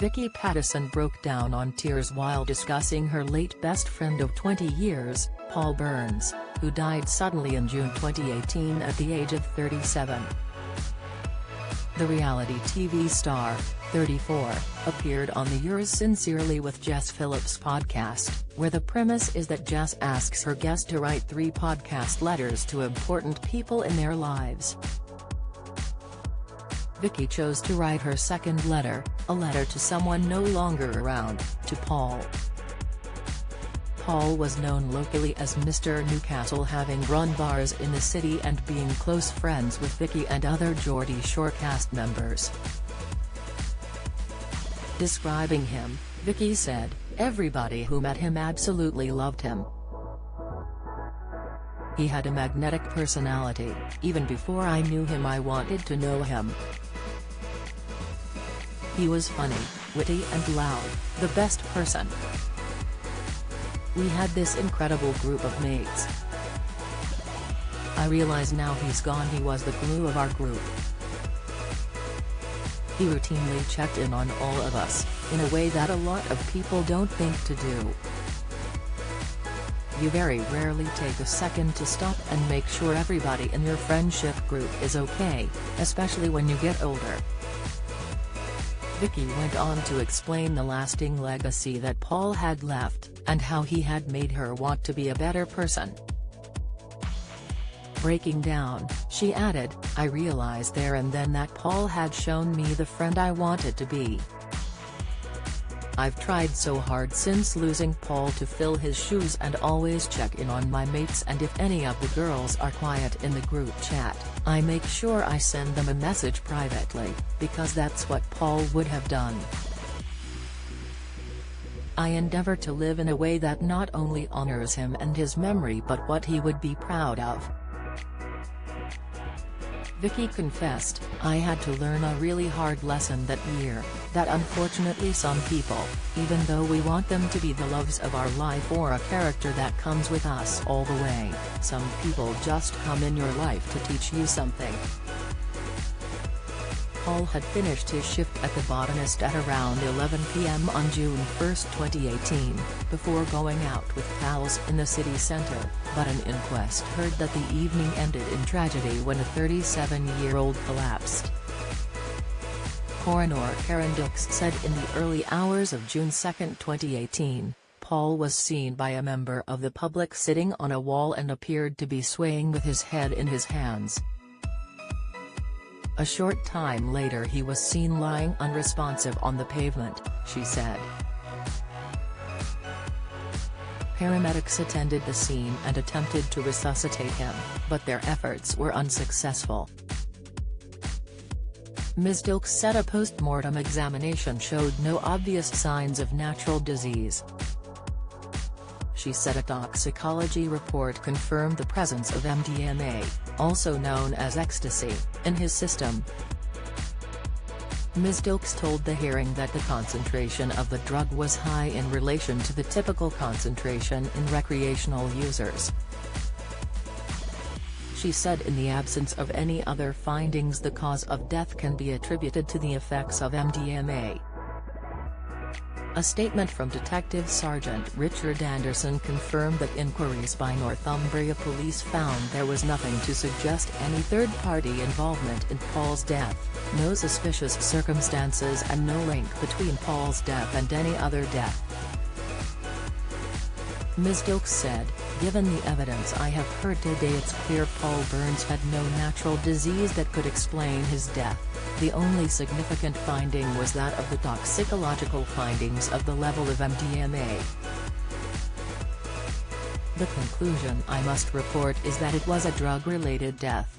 Vicky Pattison broke down on tears while discussing her late best friend of 20 years, Paul Burns, who died suddenly in June 2018 at the age of 37. The reality TV star, 34, appeared on the Yours Sincerely with Jess Phillips podcast, where the premise is that Jess asks her guest to write 3 podcast letters to important people in their lives. Vicky chose to write her second letter, a letter to someone no longer around, to Paul. Paul was known locally as Mr. Newcastle, having run bars in the city and being close friends with Vicky and other Geordie Shore cast members. Describing him, Vicky said, "Everybody who met him absolutely loved him. He had a magnetic personality. Even before I knew him I wanted to know him. He was funny, witty and loud, the best person. We had this incredible group of mates. I realize now he's gone. He was the glue of our group. He routinely checked in on all of us, in a way that a lot of people don't think to do. You very rarely take a second to stop and make sure everybody in your friendship group is okay, especially when you get older." Vicky went on to explain the lasting legacy that Paul had left, and how he had made her want to be a better person. Breaking down, she added, "I realized there and then that Paul had shown me the friend I wanted to be. I've tried so hard since losing Paul to fill his shoes and always check in on my mates, and if any of the girls are quiet in the group chat, I make sure I send them a message privately, because that's what Paul would have done. I endeavor to live in a way that not only honors him and his memory but what he would be proud of." Vicky confessed, "I had to learn a really hard lesson that year, that unfortunately some people, even though we want them to be the loves of our life or a character that comes with us all the way, some people just come in your life to teach you something." Paul had finished his shift at the Botanist at around 11 p.m. on June 1, 2018, before going out with pals in the city centre, but an inquest heard that the evening ended in tragedy when a 37-year-old collapsed. Coroner Karen Dukes said in the early hours of June 2, 2018, Paul was seen by a member of the public sitting on a wall and appeared to be swaying with his head in his hands. A short time later he was seen lying unresponsive on the pavement, she said. Paramedics attended the scene and attempted to resuscitate him, but their efforts were unsuccessful. Ms. Dilks said a post-mortem examination showed no obvious signs of natural disease. She said a toxicology report confirmed the presence of MDMA, also known as ecstasy, in his system. Ms. Dilks told the hearing that the concentration of the drug was high in relation to the typical concentration in recreational users. She said in the absence of any other findings the cause of death can be attributed to the effects of MDMA. A statement from Detective Sergeant Richard Anderson confirmed that inquiries by Northumbria Police found there was nothing to suggest any third-party involvement in Paul's death, no suspicious circumstances and no link between Paul's death and any other death. Ms. Dilks said, "Given the evidence I have heard today, it's clear Paul Burns had no natural disease that could explain his death. The only significant finding was that of the toxicological findings of the level of MDMA. The conclusion I must report is that it was a drug-related death."